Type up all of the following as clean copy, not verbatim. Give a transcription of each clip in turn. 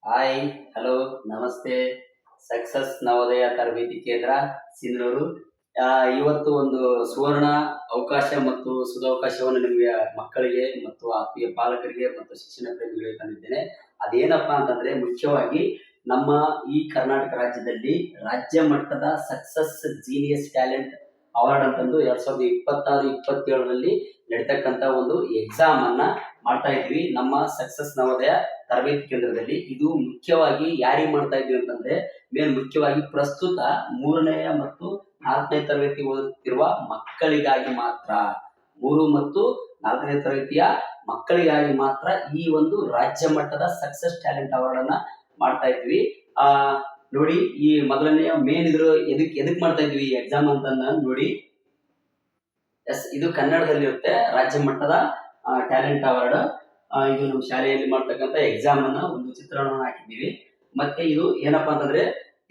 Hi, hello, ನಮಸ್ತೆ. Success Navodaya ತರಬೇತಿ ಕೇಂದ್ರ ಸಿಂಧನೂರು. ಇವತ್ತು ಒಂದು ಸುವರ್ಣ ಅವಕಾಶ ಮತ್ತು ಸದಾವಕಾಶವನ್ನು ನಿಮಗೆ ಮಕ್ಕಳಿಗೆ ಮತ್ತು ಆತ್ಮೀಯ ಪಾಲಕರಿಗೆ ಮತ್ತು ಶಿಕ್ಷಣ ಪ್ರೇಮಿಗಳಿಗೆ ತಂದಿದ್ದೇನೆ. ಅದೇನಪ್ಪಾ ಅಂತಂದ್ರೆ ಮುಖ್ಯವಾಗಿ ನಮ್ಮ ಈ ಕರ್ನಾಟಕ ರಾಜ್ಯದಲ್ಲಿ ರಾಜ್ಯ ಮಟ್ಟದ ಸಕ್ಸಸ್ ಜೀನಿಯಸ್ ಟ್ಯಾಲೆಂಟ್ ಅವಾರ್ಡ್ ಅಂತಂದು 2026-27ರಲ್ಲಿ ನಡೀತಕ್ಕಂತ ಒಂದು ಎಕ್ಸಾಮ್ ಅನ್ನ ಮಾಡ್ತಾ ಇದ್ವಿ ನಮ್ಮ ಸಕ್ಸಸ್ ನವೋದಯ ತರಬೇತಿ ಕೇಂದ್ರದಲ್ಲಿ. ಇದು ಮುಖ್ಯವಾಗಿ ಯಾರಿಗೆ ಮಾಡ್ತಾ ಇದ್ವಿ ಅಂತಂದ್ರೆ ಮುಖ್ಯವಾಗಿ ಪ್ರಸ್ತುತ 3ನೇ ಮತ್ತು 4ನೇ ತರಗತಿ ಓದುತ್ತಿರುವ ಮಕ್ಕಳಿಗಾಗಿ ಮಾತ್ರ. 3 ಮತ್ತು 4ನೇ ತರಗತಿಯ ಮಕ್ಕಳಿಗಾಗಿ ಮಾತ್ರ ಈ ಒಂದು ರಾಜ್ಯ ಮಟ್ಟದ ಸಕ್ಸಸ್ ಟ್ಯಾಲೆಂಟ್ ಅವಾರ್ಡ್ ಅನ್ನ ಮಾಡ್ತಾ ಇದ್ವಿ. ನೋಡಿ, ಈ ಮೊದಲನೆಯ ಮೇನ್ ಇದ್ರು ಎದಕ್ ಮಾಡ್ತಾ ಇದ್ವಿ ಈ ಎಕ್ಸಾಮ್ ಅಂತ ನೋಡಿ. ಇದು ಕನ್ನಡದಲ್ಲಿ ಇರುತ್ತೆ, ರಾಜ್ಯ ಮಟ್ಟದ ಟ್ಯಾಲೆಂಟ್ ಅವಾರ್ಡ್. ಇದು ನಮ್ಮ ಶಾಲೆಯಲ್ಲಿ ಮಾಡ್ತಕ್ಕಂಥ ಎಕ್ಸಾಮ್ ಅನ್ನ ಒಂದು ಚಿತ್ರಣವನ್ನು ಹಾಕಿದ್ದೀವಿ. ಮತ್ತೆ ಇದು ಏನಪ್ಪಾ ಅಂತಂದ್ರೆ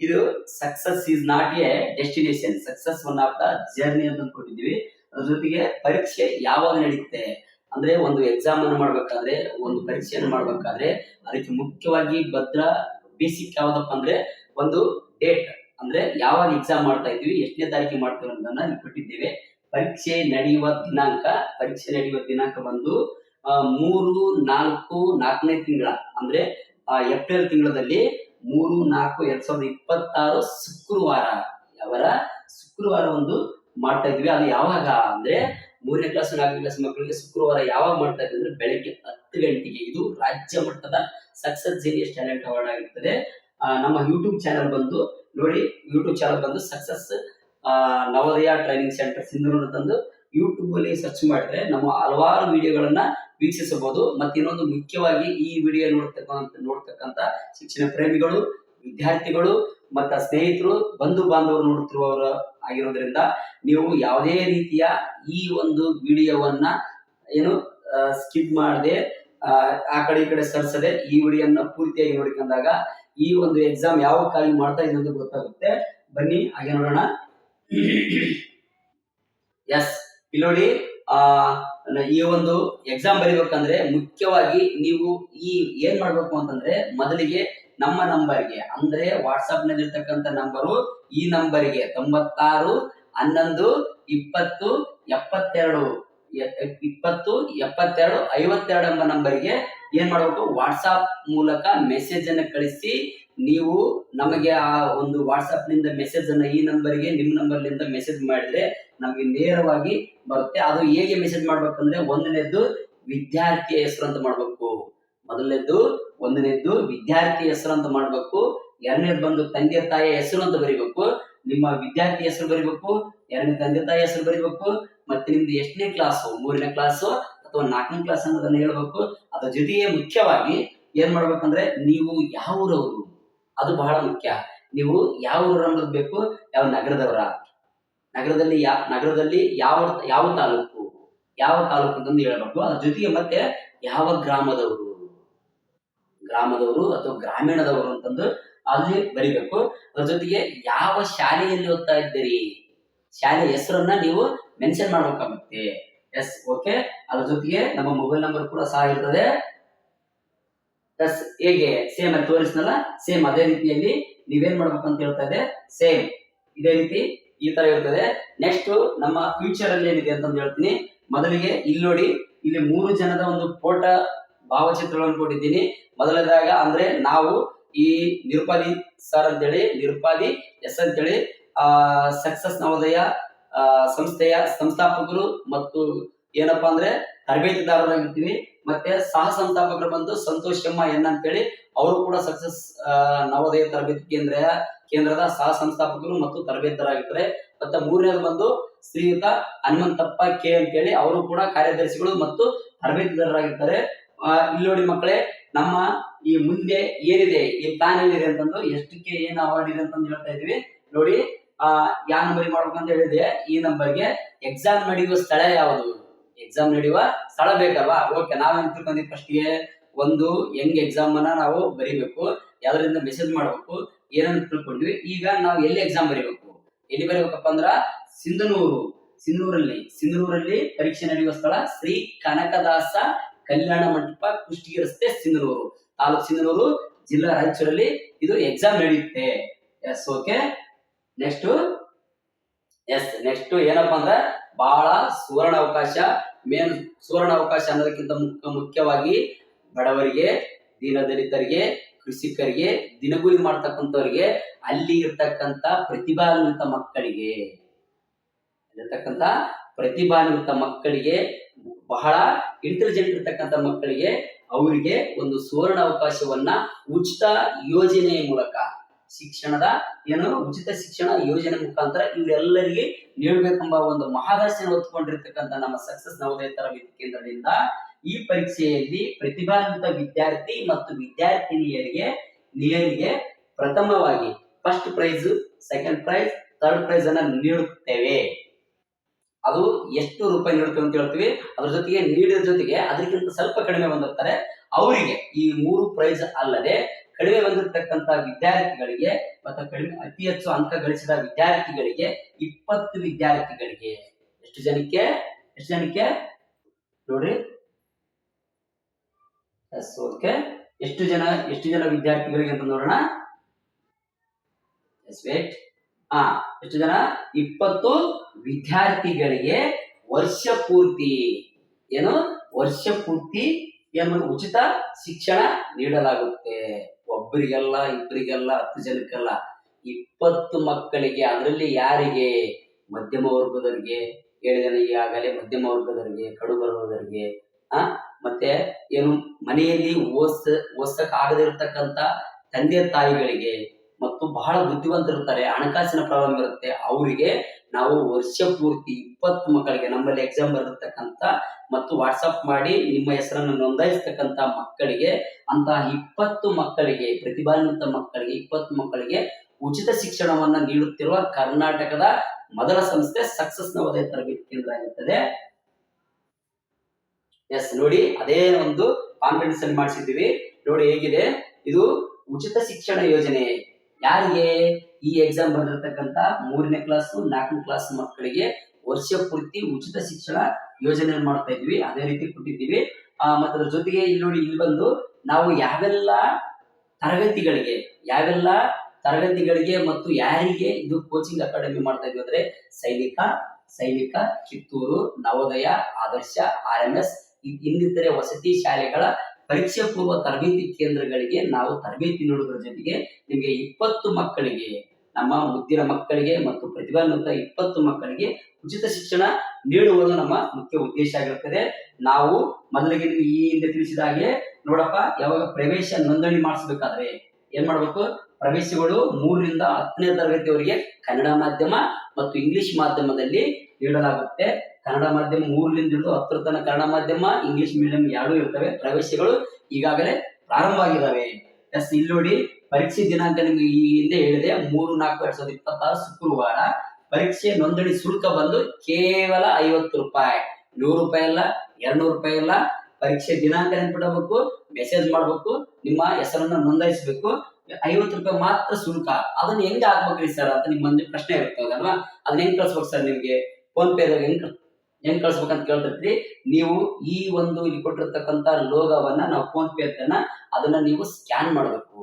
ಇದು success is not A destination, success one of the journey ಅಂತ ಕೊಟ್ಟಿದ್ದೀವಿ. ಅದ್ರ ಜೊತೆಗೆ ಪರೀಕ್ಷೆ ಯಾವಾಗ ನಡೆಯುತ್ತೆ ಅಂದ್ರೆ ಒಂದು ಎಕ್ಸಾಮ್ ಅನ್ನು ಮಾಡ್ಬೇಕಾದ್ರೆ, ಒಂದು ಪರೀಕ್ಷೆಯನ್ನು ಮಾಡ್ಬೇಕಾದ್ರೆ ಅದಕ್ಕೆ ಮುಖ್ಯವಾಗಿ ಬೇಸಿಕ್ ಯಾವ್ದಪ್ಪ ಅಂದ್ರೆ ಒಂದು ಡೇಟ್, ಅಂದ್ರೆ ಯಾವಾಗ ಎಕ್ಸಾಮ್ ಮಾಡ್ತಾ ಇದ್ವಿ, ಎಷ್ಟನೇ ತಾರೀಕಿಗೆ ಮಾಡ್ತೀವಿ ಅನ್ನೋದನ್ನ ಇಲ್ಲಿ ಕೊಟ್ಟಿದ್ದೇವೆ. ಪರೀಕ್ಷೆ ನಡೆಯುವ ದಿನಾಂಕ ಬಂದು 3, 4, 4ನೇ ತಿಂಗಳ ಅಂದ್ರೆ ಏಪ್ರಿಲ್ ತಿಂಗಳಲ್ಲಿ 3, 4, 2026 ಶುಕ್ರವಾರ ಒಂದು ಮಾಡ್ತಾ ಇದ್ವಿ. ಅದು ಯಾವಾಗ ಅಂದ್ರೆ 3ನೇ ಕ್ಲಾಸ್ 4ನೇ ಕ್ಲಾಸ್ ಮಕ್ಕಳಿಗೆ ಶುಕ್ರವಾರ ಯಾವಾಗ ಮಾಡ್ತಾ ಇದ್ವಿ ಅಂದ್ರೆ ಬೆಳಗ್ಗೆ 10 ಗಂಟೆಗೆ. ಇದು ರಾಜ್ಯ ಮಟ್ಟದ ಸಕ್ಸಸ್ ಜೀನಿಯಸ್ ಟ್ಯಾಲೆಂಟ್ ಅವಾರ್ಡ್ ಆಗಿರ್ತದೆ. ನಮ್ಮ ಯೂಟ್ಯೂಬ್ ಚಾನಲ್ ಬಂದು ನೋಡಿ, ಯೂಟ್ಯೂಬ್ ಚಾನಲ್ ಬಂದು success Navodaya training centre Sindhanur ಅಂತಂದು ಯೂಟ್ಯೂಬ್ ಅಲ್ಲಿ ಸರ್ಚ್ ಮಾಡಿದ್ರೆ ನಮ್ಮ ಹಲವಾರು ವಿಡಿಯೋಗಳನ್ನ ವೀಕ್ಷಿಸಬಹುದು. ಮತ್ತೆ ಇನ್ನೊಂದು ಮುಖ್ಯವಾಗಿ ಈ ವಿಡಿಯೋ ನೋಡ್ತಕ್ಕಂತ ಶಿಕ್ಷಣ ಪ್ರೇಮಿಗಳು, ವಿದ್ಯಾರ್ಥಿಗಳು ಮತ್ತ ಸ್ನೇಹಿತರು, ಬಂಧು ಬಾಂಧವರು ನೋಡುತ್ತಿರುವವರು ಆಗಿರೋದ್ರಿಂದ ನೀವು ಯಾವುದೇ ರೀತಿಯ ಈ ಒಂದು ವಿಡಿಯೋವನ್ನ ಸ್ಕಿಪ್ ಮಾಡದೆ ಆ ಕಡೆ ಈ ಕಡೆ ಸರ್ಸದೆ ಈ ವಿಡಿಯೋನ ಪೂರ್ತಿಯಾಗಿ ನೋಡಿಕೊಂಡಾಗ ಈ ಒಂದು ಎಕ್ಸಾಮ್ ಯಾವ ಕಾಲ ಮಾಡ್ತಾ ಇದೆ ಅಂತ ಗೊತ್ತಾಗುತ್ತೆ. ಬನ್ನಿ ಹಾಗೆ ನೋಡೋಣ. ಎಸ್, ಇಲ್ಲಿ ನೋಡಿ, ಈ ಒಂದು ಎಕ್ಸಾಮ್ ಬರೀಬೇಕಂದ್ರೆ ಮುಖ್ಯವಾಗಿ ನೀವು ಏನ್ ಮಾಡ್ಬೇಕು ಅಂತಂದ್ರೆ ಮೊದಲಿಗೆ ನಮ್ಮ ನಂಬರ್ಗೆ ಅಂದ್ರೆ ವಾಟ್ಸ್ಆಪ್ ನಲ್ಲಿ ಇರ್ತಕ್ಕಂಥ ನಂಬರು, ಈ ನಂಬರ್ಗೆ 96 11 20 72 52 ಎಂಬ ನಂಬರ್ಗೆ ಏನ್ ಮಾಡ್ಬೇಕು, ವಾಟ್ಸ್ಆಪ್ ಮೂಲಕ ಮೆಸೇಜ್ ಅನ್ನು ಕಳಿಸಿ ನೀವು ನಮಗೆ ಆ ಒಂದು ವಾಟ್ಸ್ಆಪ್ ನಿಂದ ಮೆಸೇಜ್ ಅನ್ನ ಈ ನಂಬರ್ಗೆ ನಿಮ್ಮ ನಂಬರ್ಲಿಂದ ಮೆಸೇಜ್ ಮಾಡಿದ್ರೆ ನಮಗೆ ನೇರವಾಗಿ ಬರುತ್ತೆ. ಅದು ಹೇಗೆ ಮೆಸೇಜ್ ಮಾಡ್ಬೇಕಂದ್ರೆ ಒಂದನೇದ್ದು ವಿದ್ಯಾರ್ಥಿಯ ಹೆಸರು ಅಂತ ಮಾಡ್ಬೇಕು. ಒಂದನೇದ್ದು ವಿದ್ಯಾರ್ಥಿ ಹೆಸರು ಅಂತ ಮಾಡ್ಬೇಕು. ಎರಡನೇದು ಬಂದು ತಂದೆ ತಾಯಿಯ ಹೆಸರು ಅಂತ ಬರಿಬೇಕು. ನಿಮ್ಮ ವಿದ್ಯಾರ್ಥಿ ಹೆಸರು ಬರಿಬೇಕು, ಎರಡನೇ ತಂದೆ ತಾಯಿ ಹೆಸರು ಬರಿಬೇಕು, ಮತ್ತೆ ನಿಮ್ದು ಎಷ್ಟನೇ ಕ್ಲಾಸು, 3ನೇ ಕ್ಲಾಸು ಅಥವಾ 4ನೇ ಕ್ಲಾಸ್ ಅನ್ನೋದನ್ನ ಹೇಳ್ಬೇಕು. ಅದ್ರ ಜೊತೆಗೆ ಮುಖ್ಯವಾಗಿ ಏನ್ ಮಾಡ್ಬೇಕಂದ್ರೆ ನೀವು ಯಾವ ಊರವರು, ಅದು ಬಹಳ ಮುಖ್ಯ. ನೀವು ಯಾವ ಊರ ಅನ್ನೋದು ಬೇಕು, ಯಾವ ನಗರದವರ, ನಗರದಲ್ಲಿ ಯಾವ ತಾಲೂಕು ಅಂತಂದು ಹೇಳ್ಬೇಕು. ಅದ್ರ ಜೊತೆಗೆ ಮತ್ತೆ ಯಾವ ಗ್ರಾಮದವರು ಅಥವಾ ಗ್ರಾಮೀಣದವರು ಅಂತಂದು ಅಲ್ಲಿ ಬರಿಬೇಕು. ಅದ್ರ ಜೊತೆಗೆ ಯಾವ ಶಾಲೆಯಲ್ಲಿ ಓದ್ತಾ ಇದ್ದೀರಿ, ಶಾಲೆ ಹೆಸರನ್ನ ನೀವು ಮೆನ್ಷನ್ ಮಾಡ್ಬೇಕಾಗುತ್ತೆ. Yes, okay. ಅದ್ರ ಜೊತೆಗೆ ನಮ್ಮ ಮೊಬೈಲ್ ನಂಬರ್ ಕೂಡ ಸಹ ಇರ್ತದೆ. ಹೇಗೆ ಸೇಮ್ ಅಲ್ಲಿ ತೋರಿಸ್ನಲ್ಲ, ಸೇಮ್ ಅದೇ ರೀತಿಯಲ್ಲಿ ನೀವೇನ್ ಮಾಡ್ಬೇಕಂತ ಹೇಳ್ತಾ ಇದೆ. ಸೇಮ್ ಇದೇ ರೀತಿ ಈ ತರ ಇರ್ತದೆ. ನೆಕ್ಸ್ಟ್ ನಮ್ಮ ಫ್ಯೂಚರ್ ಅಲ್ಲಿ ಏನಿದೆ ಅಂತಂದು ಹೇಳ್ತೀನಿ. ಮೊದಲಿಗೆ ಇಲ್ಲಿ ನೋಡಿ, ಇಲ್ಲಿ 3 ಜನದ ಒಂದು ಫೋಟೋ ಭಾವಚಿತ್ರಗಳನ್ನು ಕೊಟ್ಟಿದ್ದೀನಿ. ಮೊದಲನೇದಾಗ ಅಂದ್ರೆ ನಾವು ಈ ನಿರುಪಾದಿ ಸರ್ ಅಂತೇಳಿ, ನಿರುಪಾದಿ ಎಸ್ ಅಂತೇಳಿ ಸಕ್ಸಸ್ ನವೋದಯ ಸಂಸ್ಥೆಯ ಸಂಸ್ಥಾಪಕರು ಮತ್ತು ಏನಪ್ಪಾ ಅಂದ್ರೆ ತರಬೇತಿದಾರರಾಗಿರ್ತೀವಿ. ಮತ್ತೆ ಸಹ ಸಂಸ್ಥಾಪಕರು ಬಂದು ಸಂತೋಷ್ ಎನ್ ಅಂತೇಳಿ, ಅವರು ಕೂಡ ಸಕ್ಸಸ್ ನವೋದಯ ತರಬೇತಿ ಕೇಂದ್ರದ ಸಹ ಸಂಸ್ಥಾಪಕರು ಮತ್ತು ತರಬೇತರಾಗಿರ್ತಾರೆ. ಮತ್ತೆ 3ನೇದು ಬಂದು ಶ್ರೀಯುತ ಹನುಮಂತಪ್ಪ ಕೆ ಅಂತೇಳಿ, ಅವರು ಕೂಡ ಕಾರ್ಯದರ್ಶಿಗಳು ಮತ್ತು ತರಬೇತಿದಾರರಾಗಿರ್ತಾರೆ. ಇಲ್ಲಿ ನೋಡಿ ಮಕ್ಕಳೇ, ನಮ್ಮ ಈ ಮುಂದೆ ಏನಿದೆ, ಈ ಪ್ಲಾನ್ ಏನಿದೆ ಅಂತಂದು ಎಷ್ಟಕ್ಕೆ ಏನು ಅವಾರ್ಡ್ ಇದೆ ಅಂತಂದು ಹೇಳ್ತಾ ಇದೀವಿ. ನೋಡಿ, ಯಾವ ನಂಬರ್ ಮಾಡ್ಬೇಕಂತ ಹೇಳಿದೆ, ಈ ನಂಬರ್ಗೆ ಎಕ್ಸಾಮ್ ನಡೆಯುವ ಸ್ಥಳ ಯಾವುದು, ಎಕ್ಸಾಮ್ ನಡೆಯುವ ಸ್ಥಳ ಬೇಕಲ್ವಾ. ಓಕೆ, ನಾವೇನ್ ತಿಳ್ಕೊಂಡ್ವಿ, ಫಸ್ಟ್ಗೆ ಒಂದು ಹೆಂಗ್ ಎಕ್ಸಾಮ್ ಅನ್ನ ನಾವು ಬರೀಬೇಕು, ಯಾವ್ದ್ರಿಂದ ಮೆಸೇಜ್ ಮಾಡ್ಬೇಕು, ಏನನ್ನ ತಿಳ್ಕೊಂಡ್ವಿ. ಈಗ ನಾವು ಎಲ್ಲಿ ಎಕ್ಸಾಮ್ ಬರೀಬೇಕು, ಎಲ್ಲಿ ಬರೀಬೇಕಪ್ಪ ಅಂದ್ರ ಸಿಂಧನೂರಲ್ಲಿ ಪರೀಕ್ಷೆ ನಡೆಯುವ ಸ್ಥಳ ಶ್ರೀ ಕನಕದಾಸ ಕಲ್ಯಾಣ ಮಂಟಪ, ಕುಷ್ಟಗಿ ರಸ್ತೆ, ಸಿಂಧನೂರು, ತಾಲೂಕು ಸಿಂಧನೂರು, ಜಿಲ್ಲಾ ರಾಯಚೂರಲ್ಲಿ ಇದು ಎಕ್ಸಾಮ್ ನಡೆಯುತ್ತೆ. Yes okay. ನೆಕ್ಸ್ಟ್ ಏನಪ್ಪಾ ಅಂದ್ರೆ ಬಹಳ ಸುವರ್ಣ ಅವಕಾಶ. ಮೇನ್ ಸುವರ್ಣ ಅವಕಾಶ ಅನ್ನೋದಕ್ಕಿಂತ ಮುಖ್ಯವಾಗಿ ಬಡವರಿಗೆ, ದೀನದಲಿತರಿಗೆ, ಕೃಷಿಕರಿಗೆ, ದಿನಗೂಲಿ ಮಾಡ್ತಕ್ಕಂಥವ್ರಿಗೆ, ಅಲ್ಲಿ ಇರ್ತಕ್ಕಂಥ ಪ್ರತಿಭಾನ್ವಿತ ಮಕ್ಕಳಿಗೆ ಬಹಳ ಇಂಟೆಲಿಜೆಂಟ್ ಇರ್ತಕ್ಕಂಥ ಮಕ್ಕಳಿಗೆ ಅವರಿಗೆ ಒಂದು ಸುವರ್ಣ ಅವಕಾಶವನ್ನ ಉಚಿತ ಯೋಜನೆಯ ಮೂಲಕ ಉಚಿತ ಶಿಕ್ಷಣ ಯೋಜನೆ ಮುಖಾಂತರ ಇವರೆಲ್ಲರಿಗೆ ನೀಡಬೇಕೆಂಬ ಒಂದು ಮಹದಾಸೆಯನ್ನು ಹೊತ್ತುಕೊಂಡಿರ್ತಕ್ಕಂಥ ನಮ್ಮ ಸಕ್ಸಸ್ ನವೋದಯ ತರಬೇತಿ ಕೇಂದ್ರದಿಂದ ಈ ಪರೀಕ್ಷೆಯಲ್ಲಿ ಪ್ರತಿಭಾನ್ವಿತ ವಿದ್ಯಾರ್ಥಿ ಮತ್ತು ವಿದ್ಯಾರ್ಥಿನಿಯರಿಗೆ ಪ್ರಥಮವಾಗಿ first prize, second prize, third prize ಅನ್ನ ನೀಡುತ್ತೇವೆ. ಅದು ಎಷ್ಟು ರೂಪಾಯಿ ನೀಡುತ್ತೇವೆ ಅಂತ ಹೇಳ್ತೀವಿ. ಅದ್ರ ಜೊತೆಗೆ ನೀಡಿದ ಜೊತೆಗೆ ಅದಕ್ಕಿಂತ ಸ್ವಲ್ಪ ಕಡಿಮೆ ಬಂದಿರ್ತಾರೆ ಅವರಿಗೆ ಈ 3 ಪ್ರೈಸ್ ಅಲ್ಲದೆ ಕಡಿಮೆ ಬಂದಿರತಕ್ಕಂತ ವಿದ್ಯಾರ್ಥಿಗಳಿಗೆ ಮತ್ತು ಅತಿ ಹೆಚ್ಚು ಅಂಕ ಗಳಿಸಿದ ವಿದ್ಯಾರ್ಥಿಗಳಿಗೆ 20 ವಿದ್ಯಾರ್ಥಿಗಳಿಗೆ ಎಷ್ಟು ಜನಕ್ಕೆ ನೋಡ್ರಿ. ಓಕೆ. ಎಷ್ಟು ಜನ ವಿದ್ಯಾರ್ಥಿಗಳಿಗೆ ಅಂತ ನೋಡೋಣ. ಎಷ್ಟು ಜನ? 20 ವಿದ್ಯಾರ್ಥಿಗಳಿಗೆ ವರ್ಷ ಪೂರ್ತಿ ಉಚಿತ ಶಿಕ್ಷಣ ನೀಡಲಾಗುತ್ತೆ. ಒಬ್ಬರಿಗೆಲ್ಲ, ಇಬ್ಬರಿಗೆಲ್ಲ, 10 ಜನಕ್ಕೆಲ್ಲ, 20 ಮಕ್ಕಳಿಗೆ. ಅದರಲ್ಲಿ ಯಾರಿಗೆ? ಮಧ್ಯಮ ವರ್ಗದವರಿಗೆ, ಹೇಳಿದಾನೆ ಈಗಾಗಲೇ, ಮಧ್ಯಮ ವರ್ಗದವರಿಗೆ, ಕಡು ಬರುವುದರಿಗೆ, ಮತ್ತೆ ಮನೆಯಲ್ಲಿ ಓದ್ಸಕ್ ಆಗದಿರ್ತಕ್ಕಂಥ ತಂದೆ ತಾಯಿಗಳಿಗೆ ಮತ್ತು ಬಹಳ ಬುದ್ಧಿವಂತರಿರ್ತಾರೆ, ಹಣಕಾಸಿನ ಪ್ರಾಬ್ಲಮ್ ಇರುತ್ತೆ, ಅವರಿಗೆ ನಾವು ವರ್ಷ ಪೂರ್ತಿ 20 ಮಕ್ಕಳಿಗೆ ನಮ್ಮಲ್ಲಿ ಎಕ್ಸಾಮ್ ಬರೆದಿರ್ತಕ್ಕಂಥ ಮತ್ತು ವಾಟ್ಸಪ್ ಮಾಡಿ ನಿಮ್ಮ ಹೆಸರನ್ನು ನೋಂದಾಯಿಸ್ತಕ್ಕಂಥ ಮಕ್ಕಳಿಗೆ, ಅಂತಹ 20 ಮಕ್ಕಳಿಗೆ, ಪ್ರತಿಭಾನ್ವಿತ ಮಕ್ಕಳಿಗೆ 20 ಮಕ್ಕಳಿಗೆ ಉಚಿತ ಶಿಕ್ಷಣವನ್ನ ನೀಡುತ್ತಿರುವ ಕರ್ನಾಟಕದ ಮೊದಲ ಸಂಸ್ಥೆ ಸಕ್ಸಸ್ ನವೋದಯ ತರಬೇತಿ ಕೇಂದ್ರ ಆಗಿರುತ್ತದೆ. ಎಸ್ ನೋಡಿ, ಅದೇ ಒಂದು ಕಾನ್ಫಿಡೆನ್ಸ್ ಅಲ್ಲಿ ಮಾಡಿಸಿದ್ದೀವಿ. ನೋಡಿ ಹೇಗಿದೆ ಇದು ಉಚಿತ ಶಿಕ್ಷಣ ಯೋಜನೆ. ಯಾರಿಗೆ? ಈ ಎಕ್ಸಾಮ್ ಬರೆದಿರ್ತಕ್ಕಂಥ 3ನೇ ಕ್ಲಾಸ್ 4ನೇ ಕ್ಲಾಸ್ ಮಕ್ಕಳಿಗೆ ವರ್ಷ ಪೂರ್ತಿ ಉಚಿತ ಶಿಕ್ಷಣ ಯೋಜನೆ ಮಾಡ್ತಾ ಇದ್ವಿ. ಅದೇ ರೀತಿ ಕೊಟ್ಟಿದ್ದೀವಿ. ಮತ್ತೆ ಅದ್ರ ಜೊತೆಗೆ ಇಲ್ಲಿ ಬಂದು ನಾವು ಯಾವೆಲ್ಲ ತರಗತಿಗಳಿಗೆ ಮತ್ತು ಯಾರಿಗೆ ಇದು ಕೋಚಿಂಗ್ ಅಕಾಡೆಮಿ ಮಾಡ್ತಾ ಇದ್ವಿ ಅಂದ್ರೆ ಸೈನಿಕ, ಕಿತ್ತೂರು, ನವೋದಯ, ಆದರ್ಶ, RMS ಇನ್ನಿತರೆ ವಸತಿ ಶಾಲೆಗಳ ಪರೀಕ್ಷೆ ಪೂರ್ವ ತರಬೇತಿ ಕೇಂದ್ರಗಳಿಗೆ ನಾವು ತರಬೇತಿ ನೀಡುವುದರ ಜೊತೆಗೆ ನಿಮಗೆ 20 ಮಕ್ಕಳಿಗೆ, ನಮ್ಮ ಮುದ್ದಿನ ಮಕ್ಕಳಿಗೆ ಮತ್ತು ಪ್ರತಿಭಾನ್ವಿತ 20 ಮಕ್ಕಳಿಗೆ ಉಚಿತ ಶಿಕ್ಷಣ ನೀಡುವುದು ನಮ್ಮ ಮುಖ್ಯ ಉದ್ದೇಶ ಆಗಿರುತ್ತದೆ. ನಾವು ಮೊದಲಿಗೆ ನಿಮ್ಗೆ ಈ ಹಿಂದೆ ತಿಳಿಸಿದ ಹಾಗೆ ನೋಡಪ್ಪ, ಯಾವಾಗ ಪ್ರವೇಶ ನೋಂದಣಿ ಮಾಡಿಸಬೇಕಾದ್ರೆ ಏನ್ ಮಾಡ್ಬೇಕು? ಪ್ರವೇಶಗಳು 3ರಿಂದ 10ನೇ ತರಗತಿಯವರೆಗೆ ಕನ್ನಡ ಮಾಧ್ಯಮ ಮತ್ತು ಇಂಗ್ಲಿಷ್ ಮಾಧ್ಯಮದಲ್ಲಿ ನೀಡಲಾಗುತ್ತೆ. ಕನ್ನಡ ಮಾಧ್ಯಮ 3ರಿಂದ ಹಿಡಿದು 10ರ ತನಕ ಕನ್ನಡ ಮಾಧ್ಯಮ, ಇಂಗ್ಲಿಷ್ ಮೀಡಿಯಂ ಎರಡೂ ಇರ್ತವೆ. ಪ್ರವೇಶಗಳು ಈಗಾಗಲೇ ಪ್ರಾರಂಭ ಆಗಿದ್ದಾವೆ. ಎಸ್, ಇಲ್ಲಿ ನೋಡಿ, ಪರೀಕ್ಷೆ ದಿನಾಂಕ ನಿಮ್ಗೆ ಈ ಹಿಂದೆ ಹೇಳಿದೆ 3/4/2026 ಶುಕ್ರವಾರ. ಪರೀಕ್ಷೆ ನೋಂದಣಿ ಶುಲ್ಕ ಬಂದು ಕೇವಲ 50 ರೂಪಾಯಿ. 100 ರೂಪಾಯಿ ಅಲ್ಲ, 200 ರೂಪಾಯಿ ಅಲ್ಲ. ಪರೀಕ್ಷೆ ದಿನಾಂಕ ನೆನ್ಪಿಡಬೇಕು, ಮೆಸೇಜ್ ಮಾಡ್ಬೇಕು, ನಿಮ್ಮ ಹೆಸರನ್ನ ನೋಂದಾಯಿಸಬೇಕು. 50 ರೂಪಾಯಿ ಮಾತ್ರ ಶುಲ್ಕ. ಅದನ್ನ ಹೆಂಗ್ ಹಾಕ್ಬೇಕ್ರಿ ಸರ್ ಅಂತ ನಿಮ್ಮ ಮಂದಿ ಪ್ರಶ್ನೆ ಇರ್ತದಲ್ವಾ? ಅದನ್ನ ಹೆಂಗ್ ಕಳ್ಸ್ಬೇಕು ಸರ್? ನಿಮ್ಗೆ ಫೋನ್ ಪೇ ಹೆಂಗ್ ಕಳ್ಸ್ಬೇಕಂತ ಕೇಳ್ತಿರ್ತೀರಿ. ನೀವು ಈ ಒಂದು ಇಲ್ಲಿ ಕೊಟ್ಟಿರ್ತಕ್ಕಂಥ ಲೋಗೋವನ್ನ ನಾವು ಫೋನ್ ಪೇ ಅದನ್ನ ನೀವು ಸ್ಕ್ಯಾನ್ ಮಾಡಬೇಕು.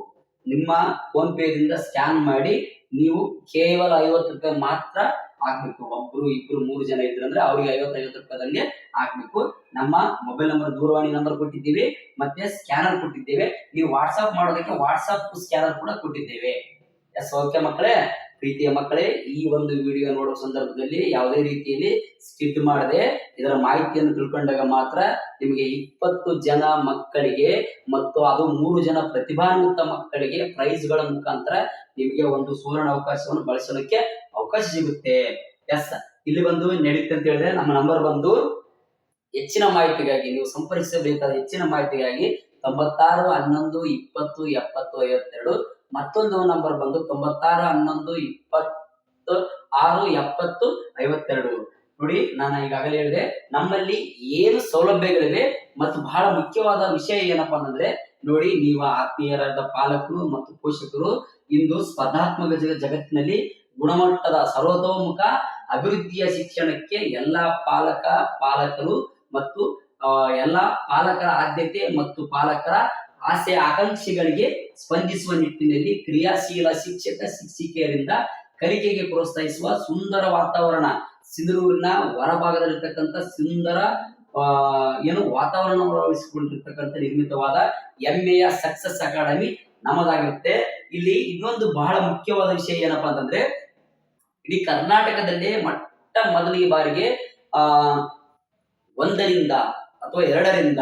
ನಿಮ್ಮ ಫೋನ್ ಪೇ ದಿಂದ ಸ್ಕ್ಯಾನ್ ಮಾಡಿ ನೀವು ಕೇವಲ 50 ರೂಪಾಯಿ ಮಾತ್ರ ಹಾಕ್ಬೇಕು. 1, 2, 3 ಜನ ಇದ್ರಂದ್ರೆ ಅವ್ರಿಗೆ 50 ರೂಪಾಯಿದಂಗೆ ಹಾಕ್ಬೇಕು. ನಮ್ಮ ಮೊಬೈಲ್ ನಂಬರ್, ದೂರವಾಣಿ ನಂಬರ್ ಕೊಟ್ಟಿದ್ದೀವಿ, ಮತ್ತೆ ಸ್ಕ್ಯಾನರ್ ಕೊಟ್ಟಿದ್ದೇವೆ. ನೀವು ವಾಟ್ಸ್ಆಪ್ ಮಾಡೋದಕ್ಕೆ ವಾಟ್ಸ್ಆಪ್ ಸ್ಕ್ಯಾನರ್ ಕೂಡ ಕೊಟ್ಟಿದ್ದೇವೆ. ಎಸ್, ಓಕೆ ಮಕ್ಕಳೇ, ಪ್ರೀತಿಯ ಮಕ್ಕಳೇ, ಈ ಒಂದು ವಿಡಿಯೋ ನೋಡೋ ಸಂದರ್ಭದಲ್ಲಿ ಯಾವುದೇ ರೀತಿಯಲ್ಲಿ ಸ್ಕಿಪ್ ಮಾಡದೆ ಇದರ ಮಾಹಿತಿಯನ್ನು ತಿಳ್ಕೊಂಡಾಗ ಮಾತ್ರ ನಿಮಗೆ 20 ಜನ ಮಕ್ಕಳಿಗೆ ಮತ್ತು ಅದು 3 ಜನ ಪ್ರತಿಭಾನ್ವಿತ ಮಕ್ಕಳಿಗೆ ಪ್ರೈಸ್ಗಳ ಮುಖಾಂತರ ನಿಮಗೆ ಒಂದು ಸುವರ್ಣ ಅವಕಾಶವನ್ನು ಬಳಸಲಿಕ್ಕೆ ಅವಕಾಶ ಸಿಗುತ್ತೆ. ಎಸ್, ಇಲ್ಲಿ ಬಂದು ನಡೀತೆ ಅಂತ ಹೇಳಿದ್ರೆ ನಮ್ಮ ನಂಬರ್ ಬಂದು ಹೆಚ್ಚಿನ ಮಾಹಿತಿಗಾಗಿ, ನೀವು ಸಂಪರ್ಕಿಸಬೇಕಾದ ಹೆಚ್ಚಿನ ಮಾಹಿತಿಗಾಗಿ 96 11 20 70 52. ಮತ್ತೊಂದು ನಂಬರ್ ಬಂದು 96 11 20 6 70 52. ನೋಡಿ, ನಾನು ಈಗಾಗಲೇ ಹೇಳಿದೆ, ನಮ್ಮಲ್ಲಿ ಏನು ಸೌಲಭ್ಯಗಳಿವೆ ಮತ್ತು ಬಹಳ ಮುಖ್ಯವಾದ ವಿಷಯ ಏನಪ್ಪಾ ಅಂತಂದ್ರೆ, ನೋಡಿ, ನೀವು ಆತ್ಮೀಯರಾದ ಪಾಲಕರು ಮತ್ತು ಪೋಷಕರು ಇಂದು ಸ್ಪರ್ಧಾತ್ಮಕ ಜಗತ್ತಿನಲ್ಲಿ ಗುಣಮಟ್ಟದ ಸರ್ವತೋಮುಖ ಅಭಿವೃದ್ಧಿಯ ಶಿಕ್ಷಣಕ್ಕೆ ಎಲ್ಲಾ ಪಾಲಕರು ಮತ್ತು ಎಲ್ಲಾ ಪಾಲಕರ ಆದ್ಯತೆ ಮತ್ತು ಪಾಲಕರ ಆಸೆ ಆಕಾಂಕ್ಷೆಗಳಿಗೆ ಸ್ಪಂದಿಸುವ ನಿಟ್ಟಿನಲ್ಲಿ ಕ್ರಿಯಾಶೀಲ ಶಿಕ್ಷಕ ಶಿಕ್ಷಕಿಯರಿಂದ ಕಲಿಕೆಗೆ ಪ್ರೋತ್ಸಾಹಿಸುವ ಸುಂದರ ವಾತಾವರಣ, ಸಿಂಧನೂರಿನ ಹೊರಭಾಗದಲ್ಲಿರ್ತಕ್ಕಂಥ ಸುಂದರ ಏನು ವಾತಾವರಣ ಅಳವಡಿಸಿಕೊಂಡಿರ್ತಕ್ಕಂಥ ನಿರ್ಮಿತವಾದ ಹೆಮ್ಮೆಯ ಸಕ್ಸಸ್ ಅಕಾಡೆಮಿ ನಮ್ಮದಾಗಿರುತ್ತೆ. ಇಲ್ಲಿ ಇನ್ನೊಂದು ಬಹಳ ಮುಖ್ಯವಾದ ವಿಷಯ ಏನಪ್ಪಾ ಅಂತಂದ್ರೆ, ಇಡೀ ಕರ್ನಾಟಕದಲ್ಲೇ ಮೊಟ್ಟ ಮೊದಲಿಗೆ ಬಾರಿಗೆ ಒಂದರಿಂದ ಅಥವಾ ಎರಡರಿಂದ